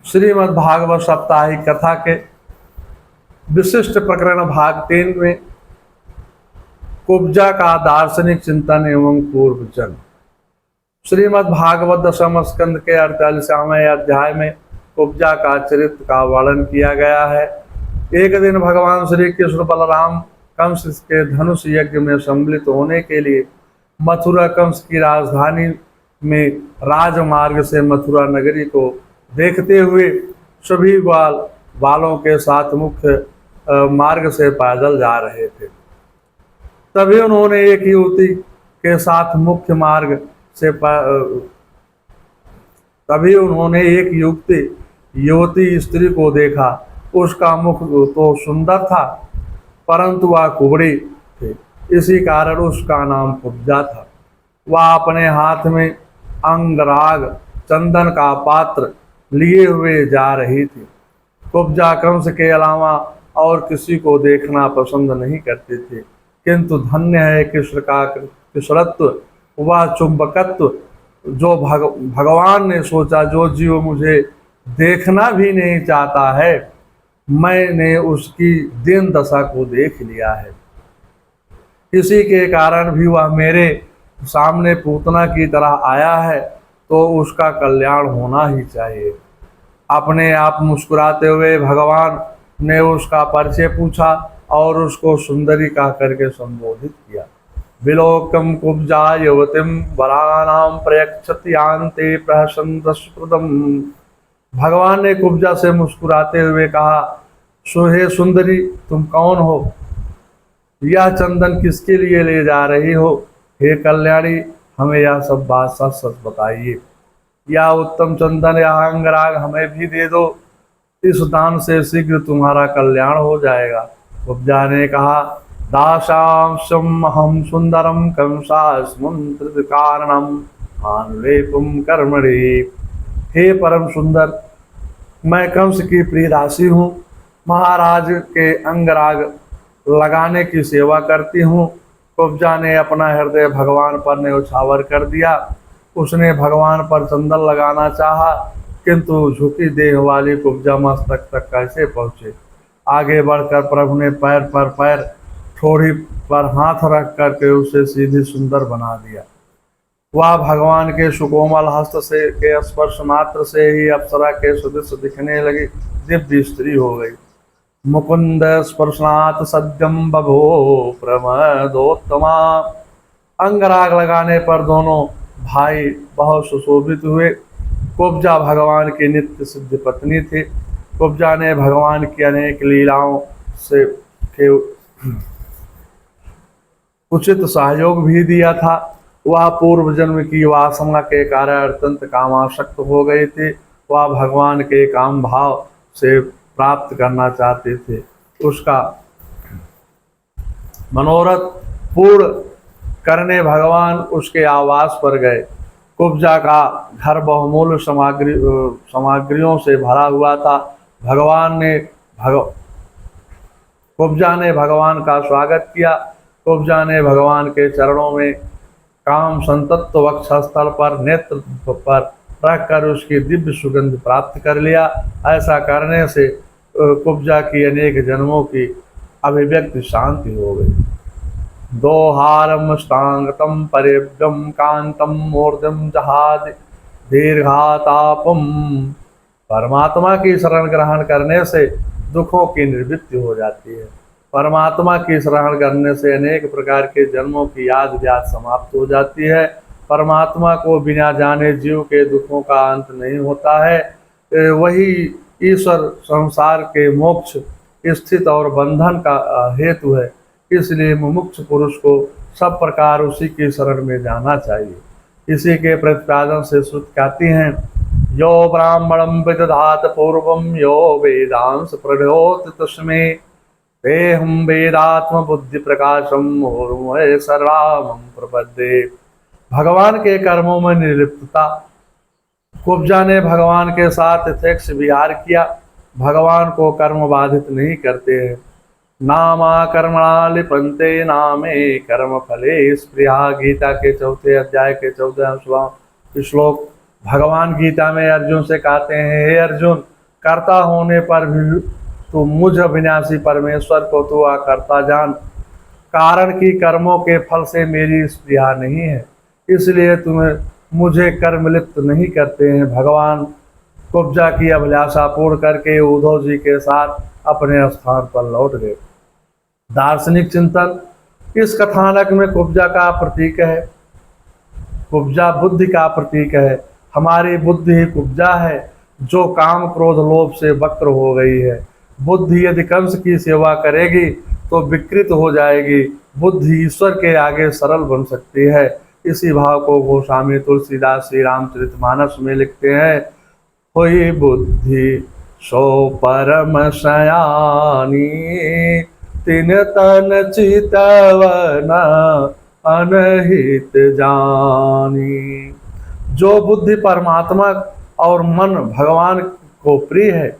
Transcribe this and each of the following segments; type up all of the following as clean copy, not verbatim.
श्रीमद् भागवत साप्ताहिक कथा के विशिष्ट प्रकरण भाग 3 में कुब्जा का दार्शनिक चिंतन एवं पूर्व जन्म। श्रीमद् भागवत दशम स्कंद के 48वें अध्याय में कुब्जा का चरित्र का वर्णन किया गया है। एक दिन भगवान श्री कृष्ण बलराम कंस के धनुष यज्ञ में सम्मिलित होने के लिए मथुरा कंस की राजधानी में राजमार्ग से मथुरा नगरी को देखते हुए सभी बालों के साथ मुख्य मार्ग से पैदल जा रहे थे। तभी उन्होंने एक युवती के साथ मुख्य मार्ग से तभी उन्होंने एक युवती स्त्री को देखा। उसका मुख तो सुंदर था परंतु वह कुबड़ी थी, इसी कारण उसका नाम कुब्जा था। वह अपने हाथ में अंगराग चंदन का पात्र लिए हुए जा रही थी। कुब्जा कंस के अलावा और किसी को देखना पसंद नहीं करते थे, किंतु धन्य है कृष्ण का कृष्णत्व व चुंबकत्व। जो भगवान ने सोचा जो जीव मुझे देखना भी नहीं चाहता है, मैंने उसकी दीन दशा को देख लिया है। किसी के कारण भी वह मेरे सामने पूतना की तरह आया है तो उसका कल्याण होना ही चाहिए। अपने आप मुस्कुराते हुए भगवान ने उसका परिचय पूछा और उसको सुंदरी कह करके संबोधित किया। विलोकम कुब्जा युवतिम वरानाम प्रयक्षत्यांते प्रहसंतस्पृदम। भगवान ने कुब्जा से मुस्कुराते हुए कहा, हे सुंदरी, तुम कौन हो? यह चंदन किसके लिए ले जा रही हो? हे कल्याणी, हमें यह सब बात सच सच बताइए। यह उत्तम चंदन या अंगराग हमें भी दे दो, इस दान से शीघ्र तुम्हारा कल्याण हो जाएगा। कुब्जा ने कहा, दाशांशम हम सुंदरम कंसास्मंत्रित कारणम आनुलेपम कर्मणि। हे परम सुंदर, मैं कंस की प्रिय दासी हूँ, महाराज के अंगराग लगाने की सेवा करती हूँ। कुब्जा ने अपना हृदय भगवान पर न्यौछावर कर दिया। उसने भगवान पर चंदन लगाना चाहा, किंतु झुकी देह वाली कुब्जा मस्तक तक कैसे पहुँचे। आगे बढ़कर प्रभु ने पैर पर पैर, ठोड़ी पर हाथ रख करके उसे सीधी सुंदर बना दिया। वह भगवान के सुकोमल हस्त से के स्पर्श मात्र से ही अप्सरा के सदृश दिखने लगी दिव्य स्त्री हो गई। मुकुंद स्पर्शनाथ सद्यम बभो प्रमदोत्तमा। अंगराग लगाने पर दोनों भाई बहुत सुशोभित हुए। कुब्जा भगवान की नित्य सिद्ध पत्नी थी। कुब्जा ने भगवान की अनेक लीलाओं से के उचित सहयोग भी दिया था। वह पूर्व जन्म की वासना के कारण अत्यंत कामासक्त हो गए थे। वह भगवान के काम भाव से प्राप्त करना चाहते थे। उसका मनोरथ पूर्ण करने भगवान उसके आवास पर गए। कुब्जा का घर बहुमूल्य सामग्रियों से भरा हुआ था। कुब्जा ने भगवान का स्वागत किया। कुब्जा ने भगवान के चरणों में काम संतत्व वक्षस्थल पर नेत्र पर रखकर उसकी दिव्य सुगंध प्राप्त कर लिया। ऐसा करने से कुब्जा की अनेक जन्मों की अभिव्यक्ति शांति हो गई। दोहारम स्टांगतम परिव्यम कांतम मूर्धम जहाद दीर्घातापम। परमात्मा की शरण ग्रहण करने से दुखों की निवृत्ति हो जाती है। परमात्मा की शरण करने से अनेक प्रकार के जन्मों की याद व्याध समाप्त हो जाती है। परमात्मा को बिना जाने जीव के दुखों का अंत नहीं होता है। वही ईश्वर संसार के मोक्ष, स्थित और बंधन का हेतु है। इसलिए मुमुक्ष पुरुष को सब प्रकार उसी की शरण में जाना चाहिए। इसी के प्रतिपादन से श्रुति कहती हैं, यो ब्राह्मणम विदधात पूर्वम यो वेदांश प्रढ़ोत तस्मै तेहम वेदात्म बुद्धि प्रकाशम मुहुर्मुहे सर्वामं प्रपद्ये। भगवान के कर्मों में निर्लिप्तता। कुब्जा ने भगवान के साथ यथेक्ष विहार किया। भगवान को कर्म बाधित नहीं करते हैं। नामा कर्मणा लिपन्ते नामे कर्म फले स्पृहा। गीता के 4 अध्याय के 14वां श्लोक। भगवान गीता में अर्जुन से कहते हैं, हे अर्जुन, कर्ता होने पर भी तू मुझ अविनाशी परमेश्वर को तू अकर्ता जान। कारण की कर्मों के फल से मेरी स्पृहा नहीं है, इसलिए तुम्हें मुझे कर्म लिप्त नहीं करते हैं। भगवान कुब्जा की अभिलाषा पूर्ण करके उद्धव जी के साथ अपने स्थान पर लौट गए। दार्शनिक चिंतन। इस कथानक में कुब्जा का प्रतीक है। कुब्जा बुद्धि का प्रतीक है। हमारी बुद्धि ही कुब्जा है, जो काम क्रोध लोभ से वक्र हो गई है। बुद्धि यदि कंस की सेवा करेगी तो विकृत हो जाएगी। बुद्धि ईश्वर के आगे सरल बन सकती है। इसी भाव को गोस्वामी तुलसीदास श्री रामचरितमानस में लिखते हैं, होई बुद्धि सो परम सयानी, तिन तन चितवन अनहित जानी। जो बुद्धि परमात्मा और मन भगवान को प्रिय है,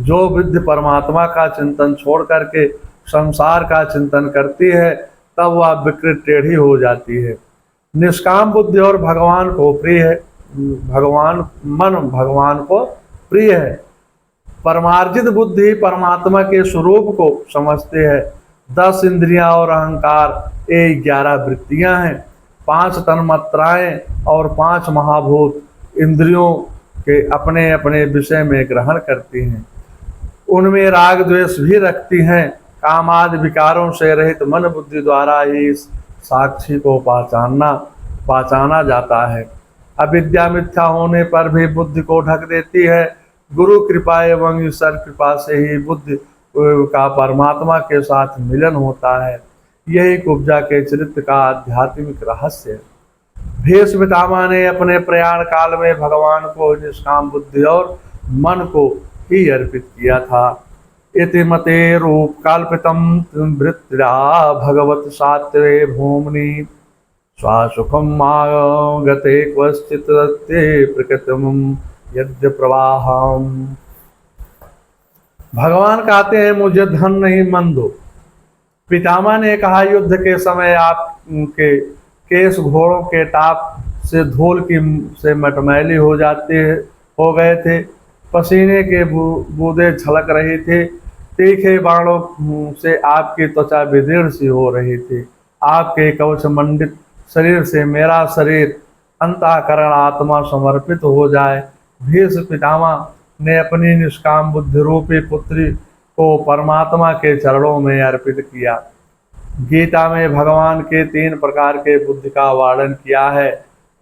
जो बुद्धि परमात्मा का चिंतन छोड़ करके संसार का चिंतन करती है, तब वह विकृत टेढ़ी हो जाती है। निष्काम बुद्धि और भगवान को प्रिय है, भगवान को प्रिय है। परमार्जित बुद्धि परमात्मा के स्वरूप को समझते हैं। 10 इंद्रियां और अहंकार ये 11 वृत्तियां हैं। 5 तन्मात्राएं और 5 महाभूत इंद्रियों के अपने अपने विषय में ग्रहण करती हैं। उनमें राग द्वेष भी रखती हैं। काम आदि विकारों से रहित मन बुद्धि द्वारा ही साक्षी को पहचाना जाता है। अविद्या मिथ्या होने पर भी बुद्धि को ढक देती है। गुरु कृपा एवं ईश्वर कृपा से ही बुद्धि का परमात्मा के साथ मिलन होता है। यही कुब्जा के चरित्र का आध्यात्मिक रहस्य है। भीष्म पितामह ने अपने प्रयाण काल में भगवान को निष्काम बुद्धि और मन को ही अर्पित किया था। इति मते रूप कल्पितम वृत्तिरा भगवत सात्वे भूमनि, स्वासुखम गते क्वचित् प्रकृतम यद्य प्रवाहम। भगवान कहते हैं, मुझे धन नहीं मन दो। पितामह ने कहा, युद्ध के समय आपके केस घोड़ों के टाप से धूल की से मटमैली हो गए थे। पसीने के बूंदे छलक रही थी। तीखे बाणों से आपकी त्वचा विदीर्ण सी हो रही थी। आपके कवच मंडित शरीर से मेरा शरीर अंतःकरण आत्मा समर्पित हो जाए। भीष्म पितामह ने अपनी निष्काम बुद्धि रूपी पुत्री को परमात्मा के चरणों में अर्पित किया। गीता में भगवान के 3 प्रकार के बुद्धि का वर्णन किया है।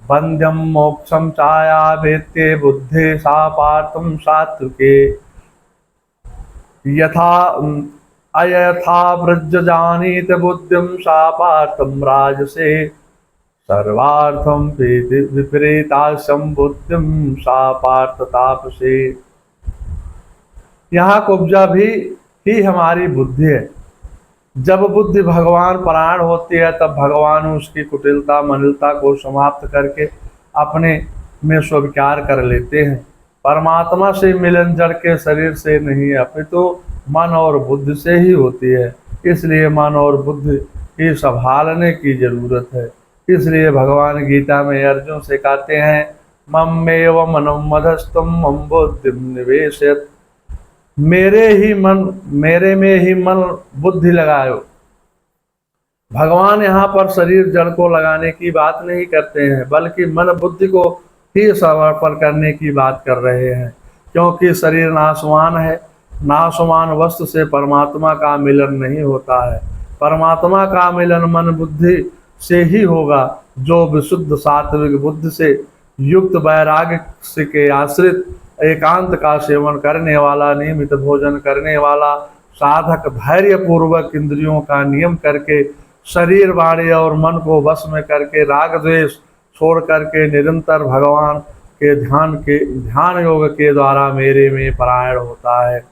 बंध्यम मोक्षम चाया वेत्ते बुद्धि सा पार्थम सात्विके, यथा अयथा व्रज जानीत बुद्धिम सा पार्थम राजसे, सर्वार्थम विपरीताशम बुद्धिम सा पार्थ तापसे। यहाँ कुब्जा भी ही हमारी बुद्धि है। जब बुद्धि भगवान परायण होती है, तब भगवान उसकी कुटिलता मनिलता को समाप्त करके अपने में स्वीकार कर लेते हैं। परमात्मा से मिलन जड़ के शरीर से नहीं, अपितु मन और बुद्धि से ही होती है। इसलिए मन और बुद्धि की संभालने की जरूरत है। इसलिए भगवान गीता में अर्जुन से कहते हैं, मम्मेव मनम मधस्तम मम बुद्धिम निवेशयत्। मेरे में ही मन बुद्धि लगायो। भगवान यहाँ पर शरीर जड़ को लगाने की बात नहीं करते हैं, बल्कि मन बुद्धि को ही समर्पण करने की बात कर रहे हैं। क्योंकि शरीर नाशवान है। नाशवान वस्तु से परमात्मा का मिलन नहीं होता है। परमात्मा का मिलन मन बुद्धि से ही होगा, जो विशुद्ध सात्विक बुद्धि से युक्त वैराग्य के आश्रित एकांत का सेवन करने वाला, नियमित भोजन करने वाला साधक धैर्य पूर्वक इंद्रियों का नियम करके शरीर वाणी और मन को वश में करके राग द्वेष छोड़ करके निरंतर भगवान के ध्यान योग के द्वारा मेरे में परायण होता है।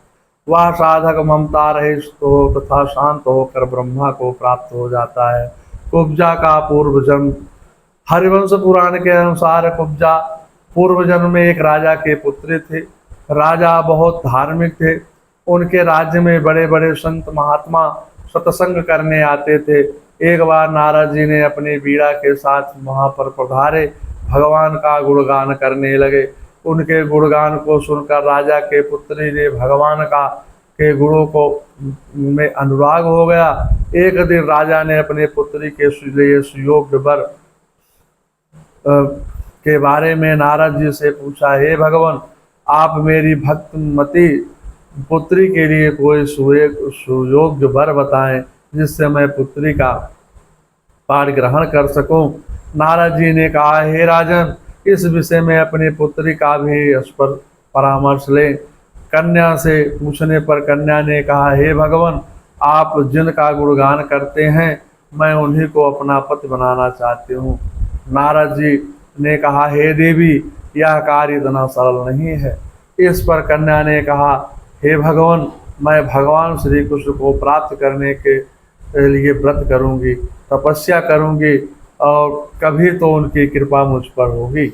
वह साधक ममता रहित हो तथा शांत होकर ब्रह्मा को प्राप्त हो जाता है। कुब्जा का पूर्व जन्म। हरिवंश पुराण के अनुसार कुब्जा पूर्व जन्म में एक राजा के पुत्र थे। राजा बहुत धार्मिक थे। उनके राज्य में बड़े बड़े संत महात्मा सत्संग करने आते थे। एक बार नारद जी ने अपनी बीड़ा के साथ वहां पर पधारे। भगवान का गुणगान करने लगे। उनके गुणगान को सुनकर राजा के पुत्री ने भगवान का के गुणों को में अनुराग हो गया। एक दिन राजा ने अपने पुत्री के लिए सुयोग्य वर के बारे में नारद जी से पूछा, हे भगवान, आप मेरी भक्तमती पुत्री के लिए कोई सुयोग्य वर बताएं जिससे मैं पुत्री का पाठ ग्रहण कर सकूं। नारद जी ने कहा, हे राजन, इस विषय में अपनी पुत्री का भी परामर्श लें। कन्या से पूछने पर कन्या ने कहा, हे भगवान, आप जिनका गुणगान करते हैं मैं उन्हीं को अपना पति बनाना चाहती हूँ। नारद जी ने कहा, हे देवी, यह कार्य इतना सरल नहीं है। इस पर कन्या ने कहा, हे भगवान, मैं भगवान श्री कृष्ण को प्राप्त करने के लिए व्रत करूंगी, तपस्या करूंगी और कभी तो उनकी कृपा मुझ पर होगी।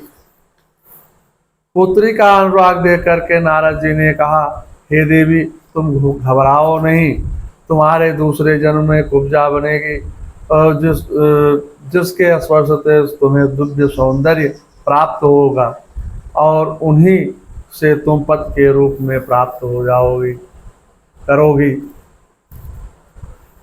पुत्री का अनुराग देख करके नारद जी ने कहा, हे देवी, तुम घबराओ नहीं, तुम्हारे दूसरे जन्म में कुब्जा बनेगी और जिसके स्पर्श से तुम्हें दिव्य सौंदर्य प्राप्त होगा और उन्हीं से तुम पति के रूप में प्राप्त हो जाओगी करोगी।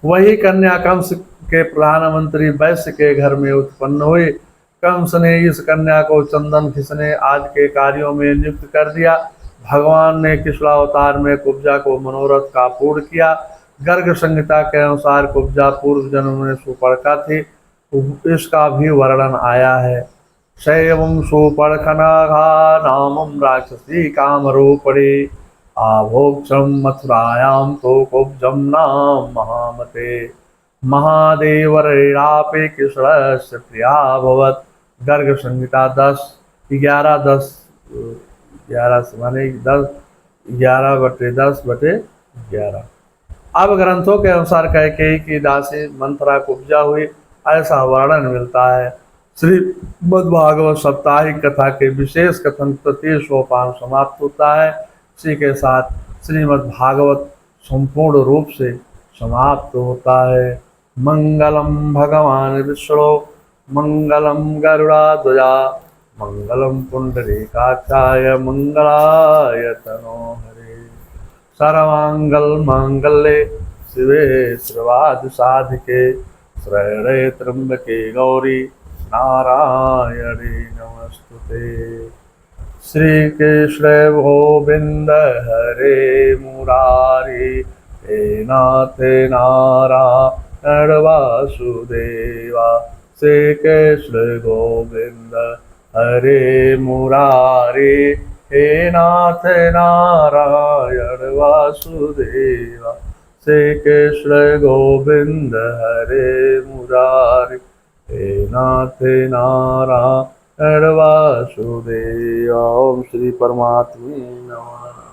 वही कन्या कंस के प्रधानमंत्री वैश्य के घर में उत्पन्न हुई। कंस ने इस कन्या को चंदन घिसने आदि के कार्यों में नियुक्त कर दिया। भगवान ने कृष्णावतार में कुब्जा को मनोरथ का पूर्ण किया। गर्ग संहिता के अनुसार कुब्जा पूर्व जन्म में सुपर्णखा थी, इसका भी वर्णन आया है। शैवं सुपर्णखनाघा नामं राक्षसी कामरूपिणी आभोक्षं मथुरायां तो कुब्जं नाम महामते महादेवरेणापि कृष्णस्य प्रिया भवत्। गर्ग संहिता 10:11 11 माने 11/10/11। अब ग्रंथों के अनुसार कैकेयी की दासी मंथरा कुब्जा हुई, ऐसा वर्णन मिलता है। श्रीमद्भागवत साप्ताहिक कथा के विशेष कथन तृतीय सोपान समाप्त होता है। इसी के साथ श्रीमद्भागवत संपूर्ण रूप से समाप्त होता है। मंगलम भगवान विष्णु, मंगलम गरुड़ाध्वजा, मंगलम पुंडरीकाक्षाय, मंगलाय तनोहरे। सर्वमंगल मांगल्ये शिवे सर्वार्थ साधिके, शरण्ये त्र्यंबके गौरी नारायणी नमस्तुते। श्री कृष्ण गोविंद हरे मुरारी, हे नाथ नारायण वासुदेवा। श्री कृष्ण गोविंद हरे मुरारी, हे नाथ नारायण वासुदेवा। श्री कृष्ण गोविंद हरे मुरारी, हे नाथ नारायण वासुदेव। ओम श्री परमात्मे नमः।